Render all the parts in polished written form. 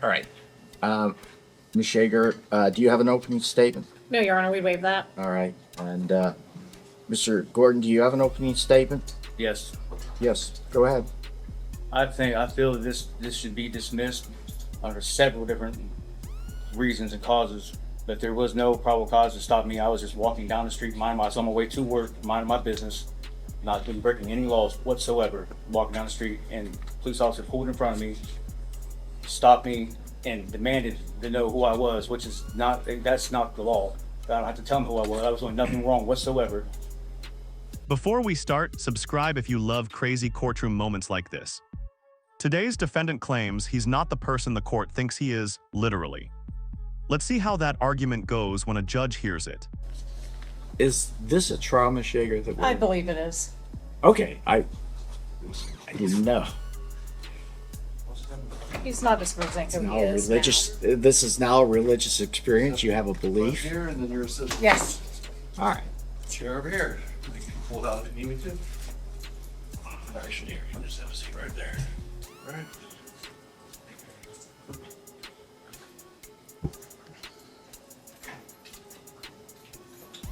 All right. Ms. Shager, do you have an opening statement? No, Your Honor, we waive that. All right. And Mr. Gordon, do you have an opening statement? Yes, Yes, go ahead. I feel that this should be dismissed under several different reasons and causes. But there was no probable cause to stop me. I was just walking down the street, on my way to work, minding my business, not been breaking any laws whatsoever. Walking down the street, and police officer pulled in front of me, stopped me, and demanded to know who I was, which is that's not the law. I don't have to tell him who I was. I was doing nothing wrong whatsoever. Before we start, subscribe if you love crazy courtroom moments like this. Today's defendant claims he's not the person the court thinks he is, literally. Let's see how that argument goes when a judge hears it. Is this a trial, Ms. Shager? That I believe it is. Okay, I didn't know. He's not disclosing who he is. This is now a religious experience. You have a belief. Here, and then your assistant. Yes. All right. Chair over here. I can pull out if you need me to. Actually, here, you just have a seat right there. All right.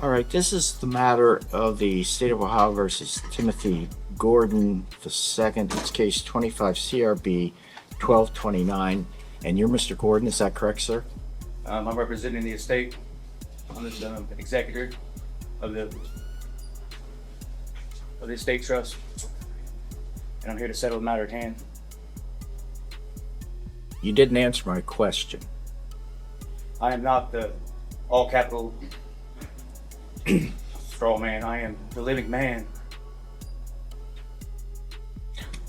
All right. This is the matter of the State of Ohio versus Timothy Gordon II. It's case 25 CRB 1229. And you're Mr. Gordon, is that correct, sir? I'm representing the estate. I'm the executor of the estate trust, and I'm here to settle the matter at hand. You didn't answer my question. I am not the all capital straw man. I am the living man.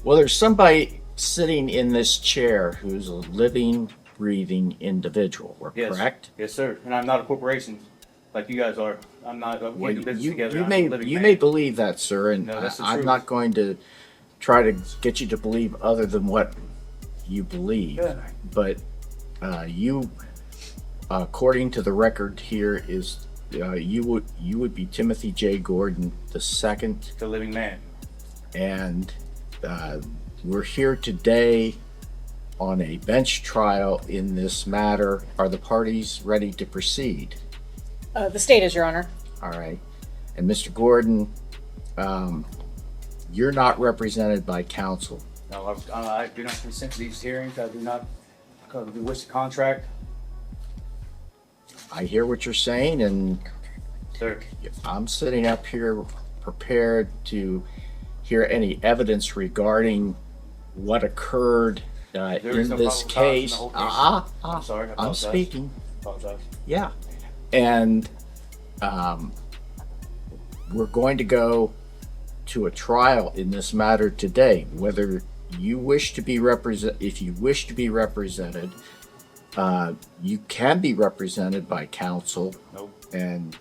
Well, there's somebody sitting in this chair who's a living, breathing individual, Yes. correct? Yes, sir. And I'm not a corporation like you guys are. I'm not. We do business together. You I'm a living may man. believe that, sir, and No, that's the I'm truth. not going to try to get you to believe other than what you believe. Yeah. But you, according to the record here, is you would be Timothy J. Gordon II, The living man. and we're here today on a bench trial in this matter. Are the parties ready to proceed? The state is, Your Honor. All right. And Mr. Gordon, you're not represented by counsel. No, I do not consent to these hearings. I do not wish to contract, I hear what you're saying, and sir. I'm sitting up here prepared to hear any evidence regarding what occurred There in is no this probable cause in the case. whole case. I'm sorry, I I'm apologize. speaking. Apologize. Yeah. And we're going to go to a trial in this matter today. Whether you wish to be if you wish to be represented, you can be represented by counsel. Nope. And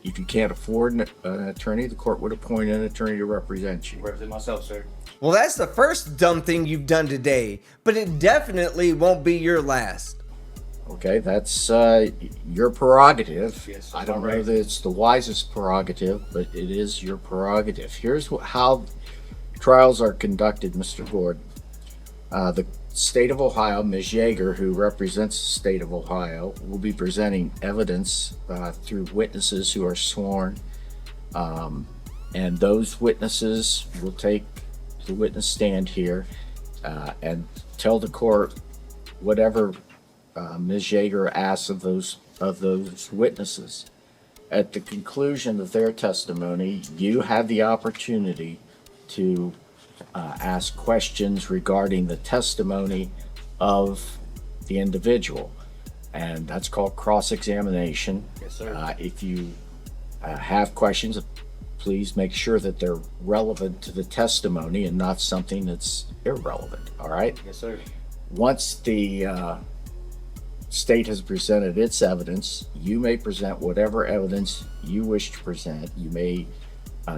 if you can't afford an attorney, the court would appoint an attorney to represent you. Represent myself, sir. Well, that's the first dumb thing you've done today, but it definitely won't be your last. Okay, that's your prerogative. Yes, I don't right. know that it's the wisest prerogative, but it is your prerogative. Here's how trials are conducted, Mr. Gordon. The state of Ohio, Ms. Yeager, who represents the state of Ohio, will be presenting evidence through witnesses who are sworn. And those witnesses will take the witness stand here and tell the court whatever Ms. Yeager asks of those witnesses. At the conclusion of their testimony, you have the opportunity to ask questions regarding the testimony of the individual, and that's called cross-examination. Yes, sir. If you have questions, please make sure that they're relevant to the testimony and not something that's irrelevant. All right? Yes, sir. Once the state has presented its evidence, you may present whatever evidence you wish to present. You may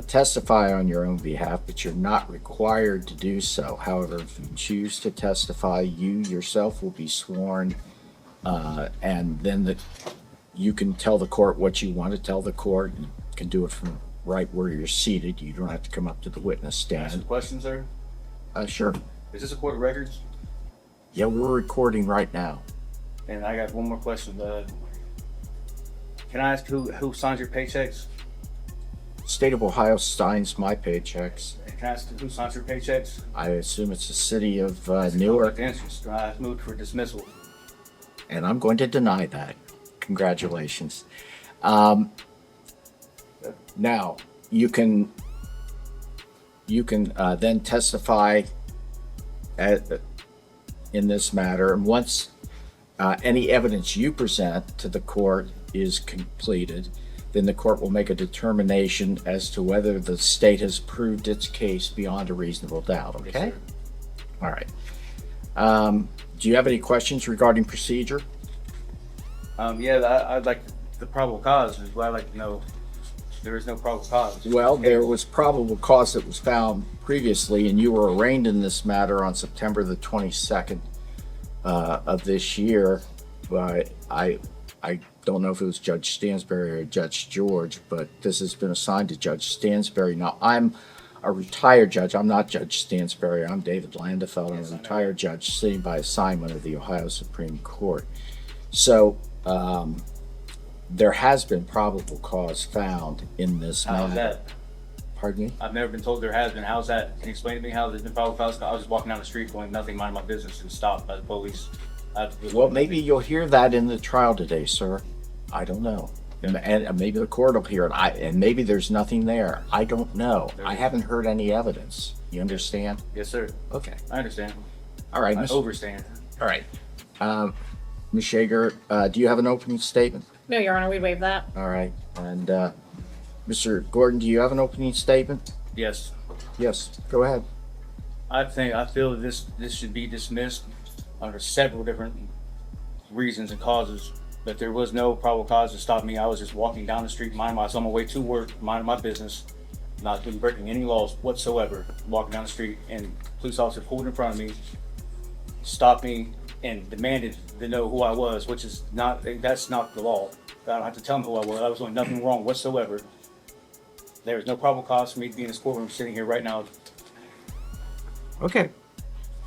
testify on your own behalf, but you're not required to do so. However, if you choose to testify, you yourself will be sworn, and then you can tell the court what you want to tell the court. You can do it from right where you're seated. You don't have to come up to the witness Ask some stand. questions, sir. Sure. Is this a court of records? Yeah, we're recording right now. And I got one more question. Can I ask who signs your paychecks? State of Ohio signs my paychecks. And can I ask who signs your paychecks? I assume it's the city of Newark. Newark, Answers. I moved for dismissal. and I'm going to deny that. Congratulations. Now, you can then testify in this matter, and once any evidence you present to the court is completed, then the court will make a determination as to whether the state has proved its case beyond a reasonable doubt, okay? All right. Do you have any questions regarding procedure? Yeah, I'd like the probable cause is what I'd like to know. There is no probable cause. Well, there was probable cause that was found previously, and you were arraigned in this matter on September the 22nd of this year. But I don't know if it was Judge Stansbury or Judge George, but this has been assigned to Judge Stansbury. Now, I'm a retired judge. I'm not Judge Stansbury. I'm David Landefeld. I'm a retired judge sitting by assignment of the Ohio Supreme Court. So there has been probable cause found in this matter. How's that? Pardon me? I've never been told there has been. How's that? Can you explain to me how there's been probable cause? I was just walking down the street going nothing, mind my business, and stopped by the police. Well, maybe you'll hear that in the trial today, sir. I don't know. And maybe the court will hear it. And maybe there's nothing there. I don't know. I haven't heard any evidence. You understand? Yes, sir. Okay. I understand. All right. I Miss- overstand. All right. Ms. Shager, do you have an opening statement? No, Your Honor, we'd waive that. All right. And Mr. Gordon, do you have an opening statement? Yes. Yes. Go ahead. I feel that this should be dismissed under several different reasons and causes. But there was no probable cause to stop me. I was just walking down the street, on my way to work, minding my business, not been breaking any laws whatsoever. Walking down the street, and a police officer pulled in front of me, stopped me, and demanded to know who I was, which is that's not the law. I don't have to tell him who I was. I was doing nothing wrong whatsoever. There is no probable cause for me to be in this courtroom sitting here right now. Okay.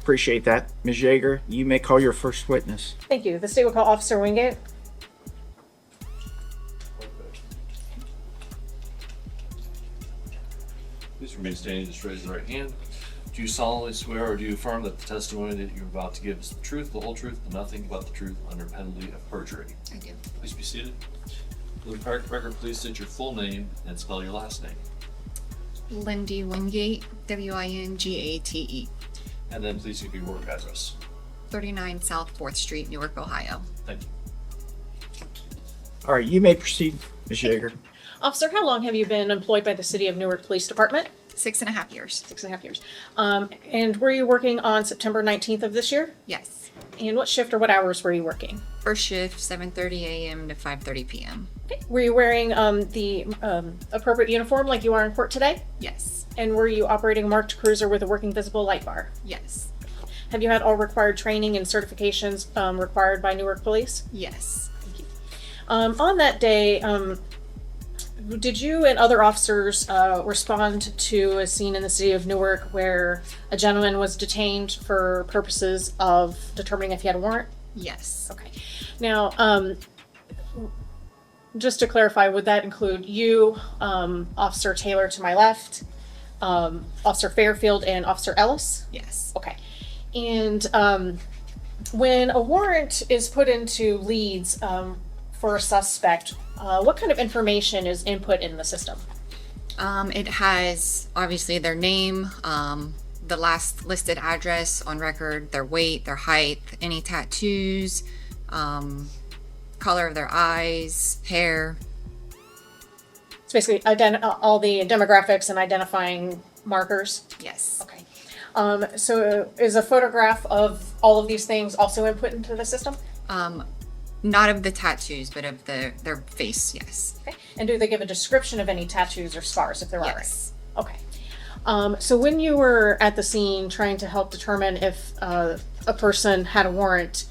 Appreciate that. Ms. Yeager, you may call your first witness. Thank you. The state will call Officer Wingate. Please remain standing, just raise the right hand. Do you solemnly swear or do you affirm that the testimony that you're about to give is the truth, the whole truth, and nothing but the truth under penalty of perjury? I do. Please be seated. For the record, please state your full name and spell your last name. Lindy Wingate, Wingate. And then please give your work address. 39 South 4th Street, Newark, Ohio. Thank you. All right, you may proceed, Ms. Yeager. Officer, how long have you been employed by the City of Newark Police Department? 6.5 years. 6.5 years. And were you working on September 19th of this year? Yes. And what shift or what hours were you working? First shift, 7:30 a.m. to 5:30 p.m. Okay. Were you wearing the appropriate uniform like you are in court today? Yes. And were you operating a marked cruiser with a working visible light bar? Yes. Have you had all required training and certifications required by Newark Police? Yes. On that day, did you and other officers respond to a scene in the city of Newark where a gentleman was detained for purposes of determining if he had a warrant? Yes. Okay. Now, just to clarify, would that include you, Officer Taylor to my left, Officer Fairfield, and Officer Ellis? Yes. Okay. And when a warrant is put into leads for a suspect, what kind of information is input in the system? It has obviously their name, the last listed address on record, their weight, their height, any tattoos, color of their eyes, hair. It's basically all the demographics and identifying markers. Yes. Okay. So is a photograph of all of these things also input into the system? Not of the tattoos, but of their face, yes. Okay. And do they give a description of any tattoos or scars if there are any? Yes. Okay. So when you were at the scene trying to help determine if a person had a warrant,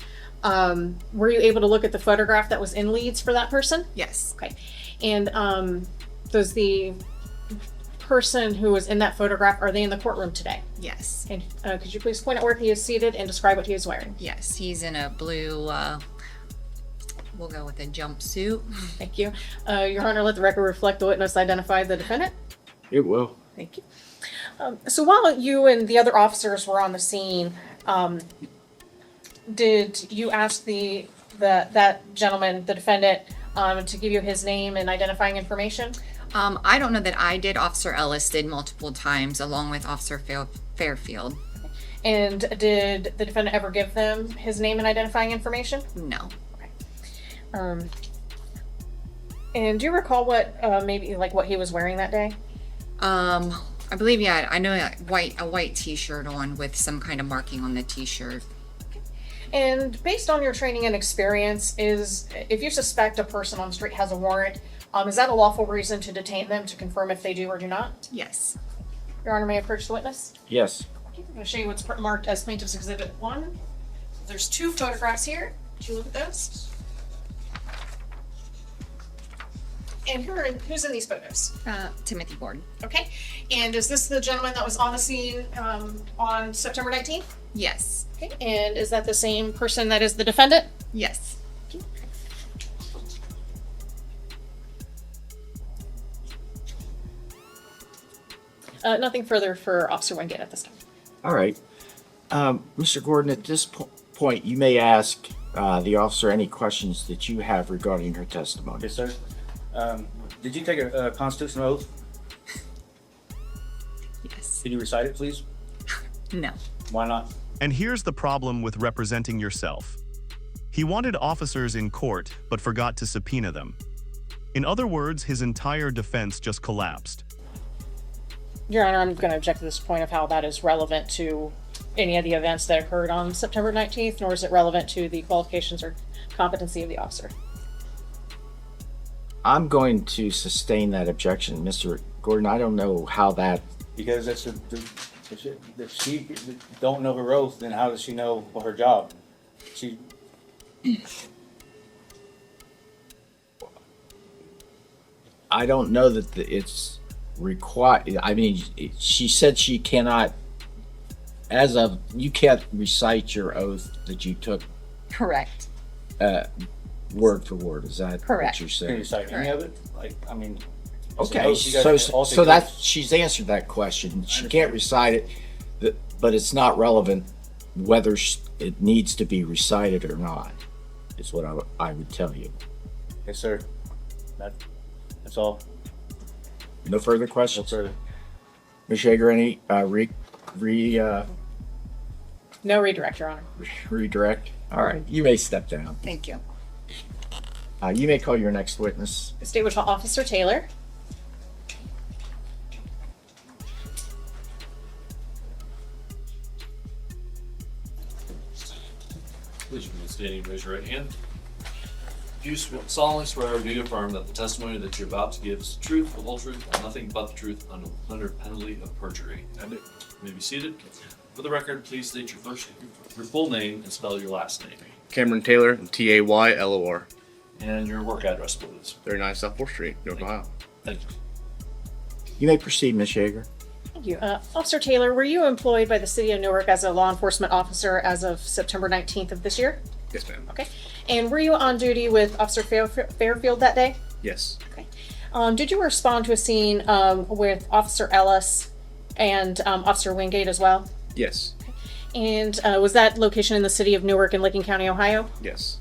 were you able to look at the photograph that was in leads for that person? Yes. Okay. And does the person who was in that photograph, are they in the courtroom today? Yes. And could you please point out where he is seated and describe what he is wearing? Yes, he's in a blue, we'll go with a jumpsuit. Thank you. Your Honor, let the record reflect the witness identified the defendant. It will. Thank you. So while you and the other officers were on the scene, did you ask that gentleman, the defendant, to give you his name and identifying information? I don't know that I did. Officer Ellis did multiple times along with Officer Fairfield. And did the defendant ever give them his name and identifying information? No. And do you recall what maybe like what he was wearing that day? I believe, yeah, I know a white t-shirt on with some kind of marking on the t-shirt. And based on your training and experience, is if you suspect a person on the street has a warrant, is that a lawful reason to detain them to confirm if they do or do not? Yes. Your Honor, may I approach the witness? Yes. I'm going to show you what's marked as Plaintiff's Exhibit 1. There's 2 photographs here. Did you look at those? And who's in these photos? Timothy Gordon. Okay. And is this the gentleman that was on the scene on September 19th? Yes. Okay. And is that the same person that is the defendant? Yes. Nothing further for Officer Wingate at this time. All right. Mr. Gordon, at this point, you may ask the officer any questions that you have regarding her testimony. Yes, sir. Did you take a constitutional oath? Yes. Can you recite it, please? No. Why not? And here's the problem with representing yourself. He wanted officers in court, but forgot to subpoena them. In other words, his entire defense just collapsed. Your Honor, I'm going to object to this point of how that is relevant to any of the events that occurred on September 19th, nor is it relevant to the qualifications or competency of the officer. I'm going to sustain that objection. Mr. Gordon, I don't know how that... Because that's if she don't know her oath, then how does she know her job? She. I don't know that it's required. I mean, she said she cannot, you can't recite your oath that you took Correct. word for word. Is that Correct. what you're Can you saying? recite any of it? Like, I mean. it's an Okay, oath, you guys all so take that oaths. she's answered that question. She can't recite it, but it's not relevant whether it needs to be recited or not, is what I would tell you. Yes, sir. That's all. No further No questions? further. Ms. Yeager, any No redirect, Your Honor. redirect? All right, you may step down. Thank you. You may call your next witness. State Witness Officer Taylor. Please remain standing and raise your right hand. Do you solemnly swear or do you affirm that the testimony that you're about to give is the truth, the whole truth, and nothing but the truth under penalty of perjury? I do. You may be seated. For the record, please state your full name and spell your last name. Cameron Taylor, Taylor, And your work address, please. 39 South 4th Street, North Ohio. Thank you. You may proceed, Ms. Yeager. Thank you. Officer Taylor, were you employed by the City of Newark as a law enforcement officer as of September 19th of this year? Yes, ma'am. Okay. And were you on duty with Officer Fairfield that day? Yes. Okay. Did you respond to a scene with Officer Ellis and Officer Wingate as well? Yes. And was that location in the City of Newark in Licking County, Ohio? Yes.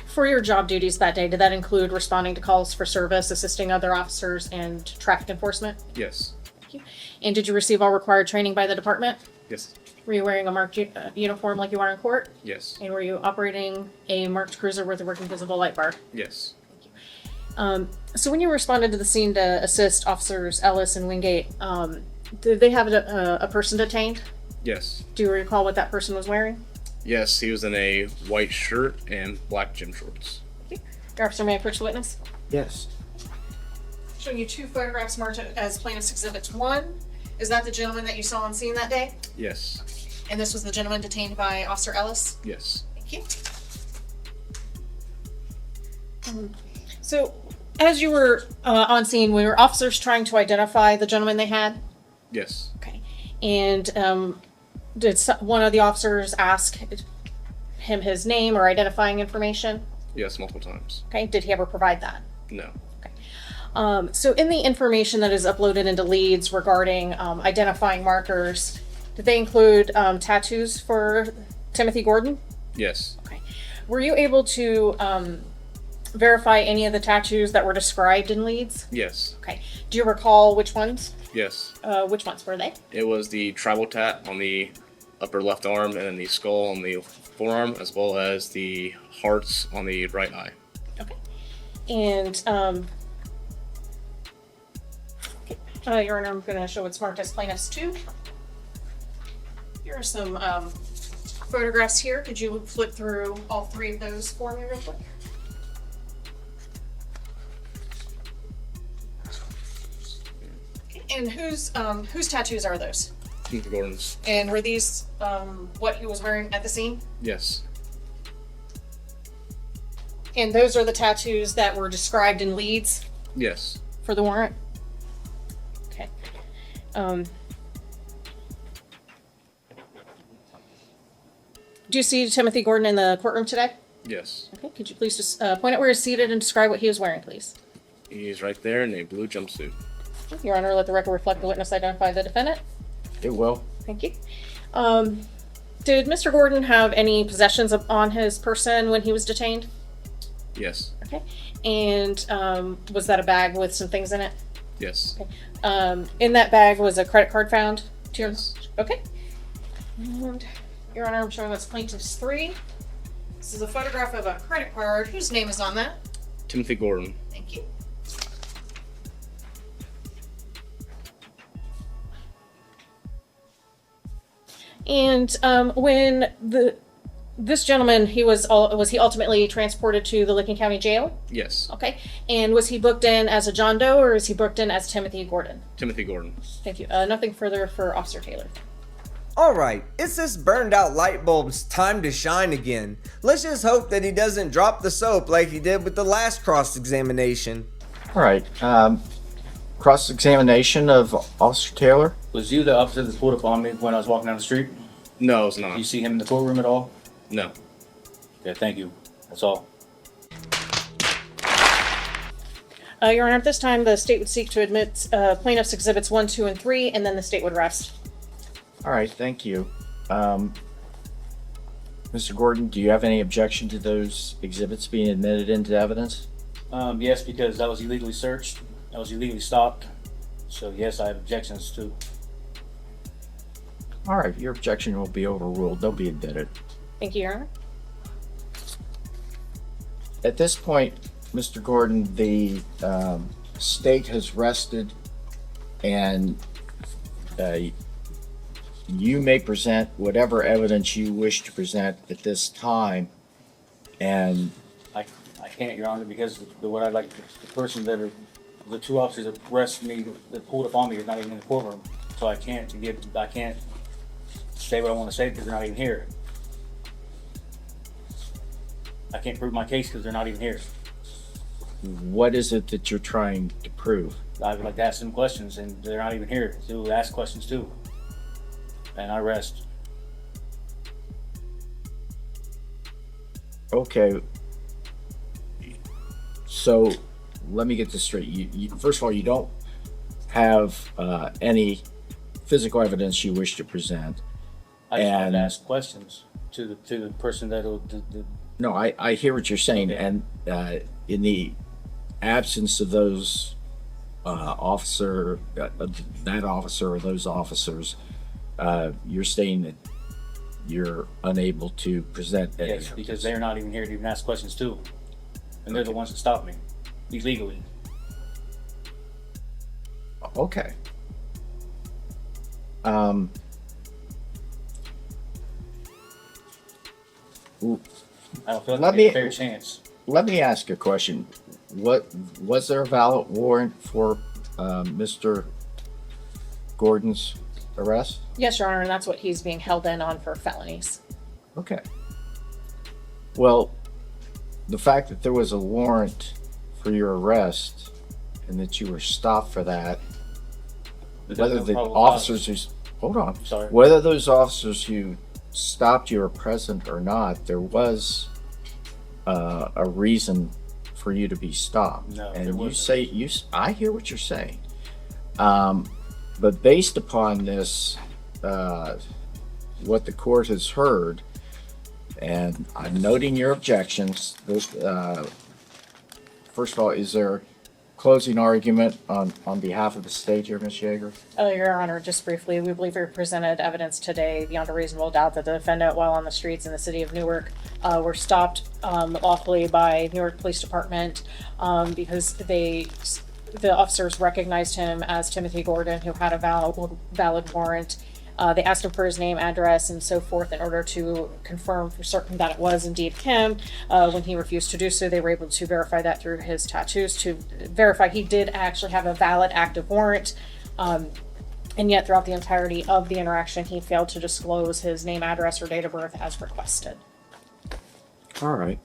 For your job duties that day, did that include responding to calls for service, assisting other officers, and traffic enforcement? Yes. Thank you. And did you receive all required training by the department? Yes. Were you wearing a marked uniform like you are in court? Yes. And were you operating a marked cruiser with a working visible light bar? Yes. So when you responded to the scene to assist Officers Ellis and Wingate, did they have a person detained? Yes. Do you recall what that person was wearing? Yes, he was in a white shirt and black gym shorts. Your officer, may I approach the witness? Yes. Showing you 2 photographs marked as plaintiff's exhibits 1. Is that the gentleman that you saw on scene that day? Yes. And this was the gentleman detained by Officer Ellis? Yes. Thank you. So, as you were on scene, were officers trying to identify the gentleman they had? Yes. Okay. And did one of the officers ask him his name or identifying information? Yes, multiple times. Okay. Did he ever provide that? No. So in the information that is uploaded into leads regarding identifying markers, did they include tattoos for Timothy Gordon? Yes. Okay. Were you able to verify any of the tattoos that were described in leads? Yes. Okay. Do you recall which ones? Yes. Which ones were they? It was the tribal tat on the upper left arm and then the skull on the forearm, as well as the hearts on the right eye. Okay. And Your Honor, I'm going to show what's marked as plaintiff's 2. Here are some photographs here. Could you flip through all 3 of those for me real quick? Okay. And whose tattoos are those? Timothy Gordon's. And were these what he was wearing at the scene? Yes. And those are the tattoos that were described in leads Yes. for the warrant? Okay. Do you see Timothy Gordon in the courtroom today? Yes. Okay, could you please just point out where he's seated and describe what he was wearing, please? He's right there in a blue jumpsuit. Your Honor, let the record reflect the witness identify the defendant. It will. Thank you. Did Mr. Gordon have any possessions on his person when he was detained? Yes. Okay. And was that a bag with some things in it? Yes. Okay. In that bag was a credit card found? To your Yes. Okay. And Your Honor, I'm showing that's plaintiff's 3. This is a photograph of a credit card. Whose name is on that? Timothy Gordon. Thank you. And when this gentleman, he was he ultimately transported to the Licking County Jail? Yes. Okay. And was he booked in as a John Doe or is he booked in as Timothy Gordon? Timothy Gordon. Thank you. Nothing further for Officer Taylor. Alright, it's this burned out light bulb's time to shine again. Let's just hope that he doesn't drop the soap like he did with the last cross-examination. All right. Cross-examination of Officer Taylor. Was you the officer that pulled up on me when I was walking down the street? No, it's Do you not. see him in the courtroom at all? No. Okay, thank you. That's all. Your Honor, at this time, the state would seek to admit plaintiff's exhibits 1, 2, and 3, and then the state would rest. All right. Thank you. Mr. Gordon, do you have any objection to those exhibits being admitted into evidence? Yes, because that was illegally searched. That was illegally stopped. So yes, I have objections to. All right. Your objection will be overruled. They'll be admitted. Thank you, Your Honor. At this point, Mr. Gordon, the state has rested, and you may present whatever evidence you wish to present at this time. And I can't, Your Honor, because what I like, the person that are, the 2 officers that arrested me, that pulled up on me, is not even in the courtroom. So I can't say what I want to say because they're not even here. I can't prove my case because they're not even here. what is it that you're trying to prove? I would like to ask them questions, and they're not even here to ask questions too. And I rest. Okay. So let me get this straight. You first of all, you don't have any physical evidence you wish to present. I just wanted And- to ask questions to the person that'll. No, I hear what you're saying, and in the absence of those that officer or those officers, you're saying that you're unable to present any. Yes, because they're not even here to even ask questions too, and they're the ones that stopped me illegally. Okay. I don't feel like Let I get a me- fair chance. Let me ask a question. What was there a valid warrant for Mr. Gordon's arrest? Yes, Your Honor, and that's what he's being held in on for felonies. Okay. Well, the fact that there was a warrant for your arrest and that you were stopped for that, There's whether no the probable officers cause. who, hold on, Sorry. whether those officers who stopped you were present or not, there was a reason for you to be stopped. No, there and you wasn't. say, I hear what you're saying. But based upon this, what the court has heard, and I'm noting your objections, first of all, is there closing argument on behalf of the state here, Ms. Yeager? Your Honor, just briefly, we believe we presented evidence today beyond a reasonable doubt that the defendant, while on the streets in the city of Newark, were stopped lawfully by Newark Police Department because the officers recognized him as Timothy Gordon, who had a valid warrant. They asked him for his name, address, and so forth in order to confirm for certain that it was indeed him. When he refused to do so, they were able to verify that through his tattoos to verify he did actually have a valid active warrant. And yet throughout the entirety of the interaction, he failed to disclose his name, address, or date of birth as requested. All right.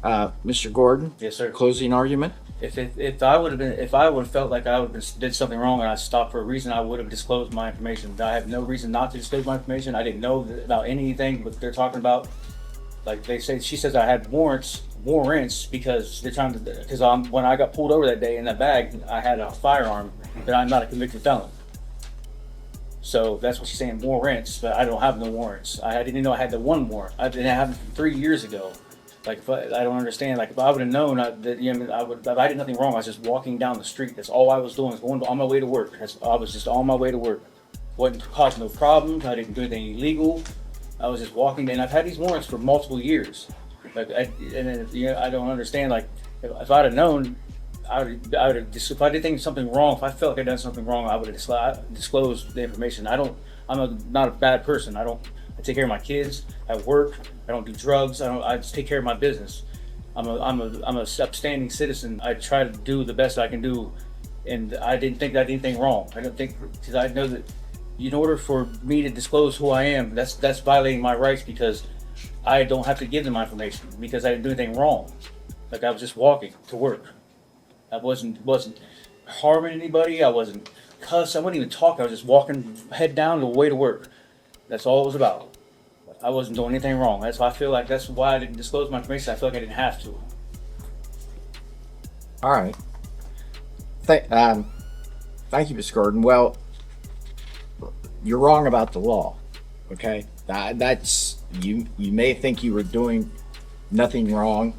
Mr. Gordon? Yes, sir. Closing argument? If I would have felt like I would have did something wrong and I stopped for a reason, I would have disclosed my information. I have no reason not to disclose my information. I didn't know about anything what they're talking about. Like she says I had warrants because they're trying to, because when I got pulled over that day in that bag, I had a firearm, but I'm not a convicted felon. So that's what she's saying, warrants, but I don't have no warrants. I didn't know I had the one warrant. I didn't have it from 3 years ago. Like, I don't understand. Like, if I would have known that, if I did nothing wrong, I was just walking down the street. That's all I was doing, was going on my way to work. I was just on my way to work. Wasn't causing no problems. I didn't do anything illegal. I was just walking, and I've had these warrants for multiple years. Like, I don't understand. Like, if I'd have known, if I did something wrong, if I felt like I'd done something wrong, I would have disclosed the information. I'm not a bad person. I take care of my kids at work. I don't do drugs. I just take care of my business. I'm a upstanding citizen. I try to do the best I can do, and I didn't think I did anything wrong. I don't think, because I know that in order for me to disclose who I am, that's violating my rights, because I don't have to give them my information because I didn't do anything wrong. Like, I was just walking to work. I wasn't harming anybody. I wasn't cussing. I wasn't even talking. I was just walking head down the way to work. That's all it was about. I wasn't doing anything wrong. That's why I feel like that's why I didn't disclose my information. I feel like I didn't have to. All right. Thank you, Ms. Gordon. Well, you're wrong about the law. Okay, that's you. You may think you were doing nothing wrong,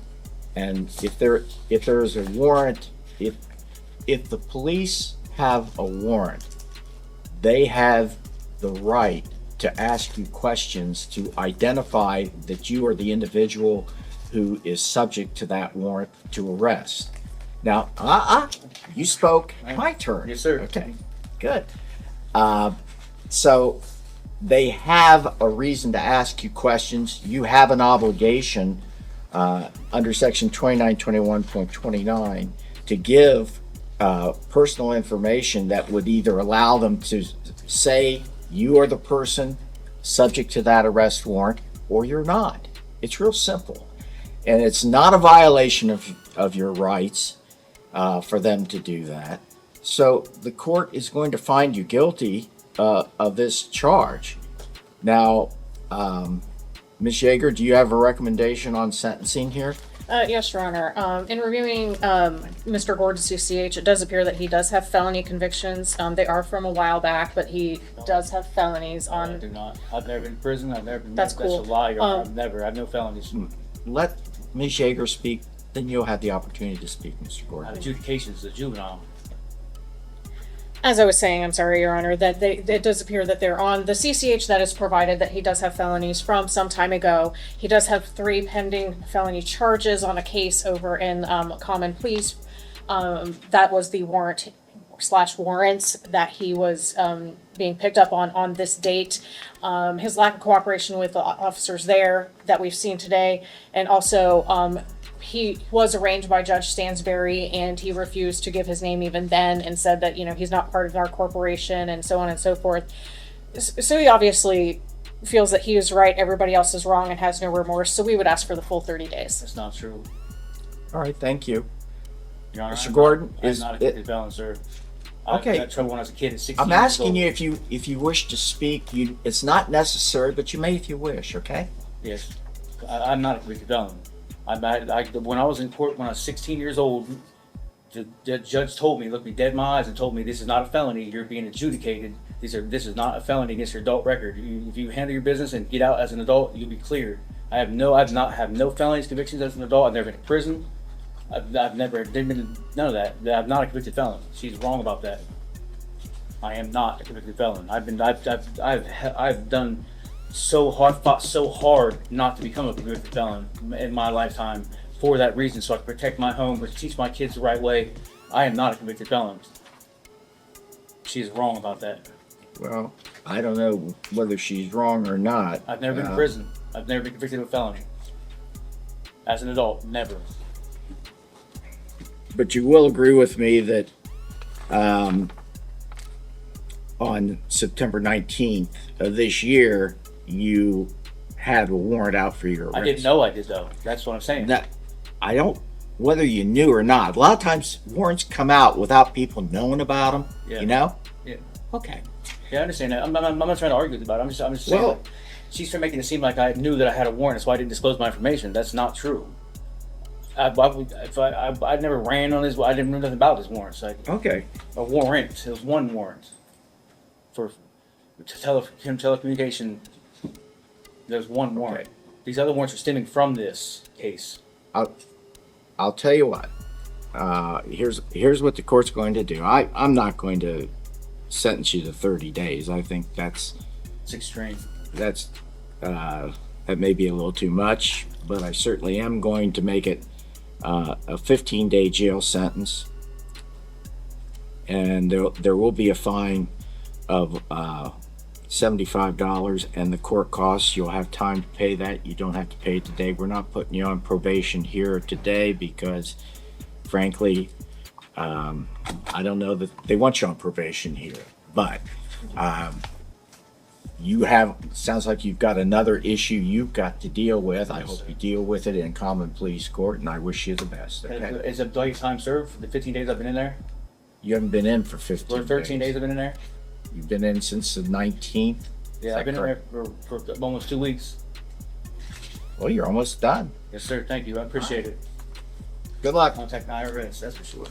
and if there is a warrant, if the police have a warrant, they have the right to ask you questions to identify that you are the individual who is subject to that warrant to arrest. Now, you spoke. My turn. Yes, sir. Okay, good. So they have a reason to ask you questions. You have an obligation under section 2921.29 to give personal information that would either allow them to say you are the person subject to that arrest warrant or you're not. It's real simple. And it's not a violation of your rights for them to do that. So the court is going to find you guilty of this charge. Now, Ms. Yeager, do you have a recommendation on sentencing here? Yes, Your Honor. In reviewing Mr. Gordon's CCH, it does appear that he does have felony convictions. They are from a while back, but he does have felonies I on. do not. I've never been in prison. I've never been. That's cool. That's a lie. I have no felonies. Let Ms. Yeager speak, then you'll have the opportunity to speak, Mr. I have Gordon. adjudications, a juvenile. As I was saying, I'm sorry, Your Honor, that it does appear that they're on the CCH that is provided, that he does have felonies from some time ago. He does have 3 pending felony charges on a case over in Common Pleas. That was the warrants that he was being picked up on this date. His lack of cooperation with the officers there that we've seen today, and also he was arraigned by Judge Stansberry, and he refused to give his name even then, and said that, he's not part of our corporation, and so on and so forth. So he obviously feels that he is right, everybody else is wrong, and has no remorse. So we would ask for the full 30 days. That's not true. All right, thank you. Your Honor, Mr. Gordon, I'm is not a it- convicted felon, sir. Okay. I got trouble when I was a kid at 16 I'm years asking old. you if you wish to speak. It's not necessary, but you may if you wish. Okay. Yes, I'm not a convicted felon. When I was in court when I was 16 years old, the judge told me, looked me dead in my eyes, and told me, "This is not a felony. You're being adjudicated. This is not a felony against your adult record. If you handle your business and get out as an adult, you'll be cleared." I've not have no felonies, convictions as an adult. I've never been to prison. I've never been none of that. I'm not a convicted felon. She's wrong about that. I am not a convicted felon. I've done so hard, fought so hard not to become a convicted felon in my lifetime for that reason, so I can protect my home, teach my kids the right way. I am not a convicted felon. She's wrong about that. Well, I don't know whether she's wrong or not. I've never been to prison. I've never been convicted of a felony. As an adult, never. But you will agree with me that on September 19th of this year, you had a warrant out for your arrest. I didn't know I did though. That's what I'm saying. That I don't, whether you knew or not. A lot of times warrants come out without people knowing about them. Yeah. You know? Yeah. Okay. Yeah, I understand that. I'm not trying to argue about it. I'm just saying. Well- Like, she's making it seem like I knew that I had a warrant. That's why I didn't disclose my information. That's not true. I never ran on this. I didn't know nothing about this warrant. Like Okay. a warrant. It was one warrant for telecommunication. There's one warrant. Okay. These other warrants are stemming from this case. I'll tell you what. Here's what the court's going to do. I'm not going to sentence you to 30 days. I think It's extreme. that may be a little too much, but I certainly am going to make it a 15-day jail sentence, and there will be a fine of $75, and the court costs, you'll have time to pay that. You don't have to pay it today. We're not putting you on probation here today because, frankly, I don't know that they want you on probation here, but sounds like you've got another issue you've got to deal with. I hope you deal with it in common pleas court, and I wish you the best. Okay? Is it like time served for the 15 days I've been in there? You haven't been in for 15 For 13 days I've been in there? You've been in since the 19th. Yeah, I've been in there for almost 2 weeks. Well, you're almost done. Yes, sir. Thank you. I appreciate it. Good luck. Contact the IRS, that's for sure.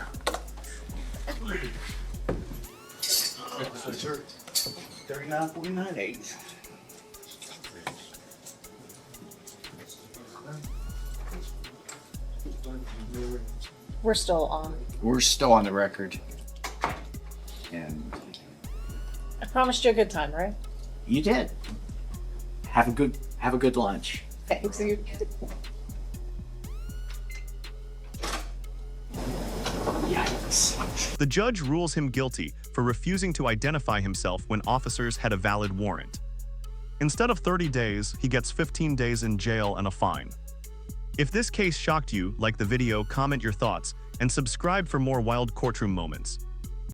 39.49.8. We're still on. We're still on the record. And I promised you a good time, right? you did. Have a good lunch. Thanks. Yikes. The judge rules him guilty for refusing to identify himself when officers had a valid warrant. Instead of 30 days, he gets 15 days in jail and a fine. If this case shocked you, like the video, comment your thoughts, and subscribe for more wild courtroom moments.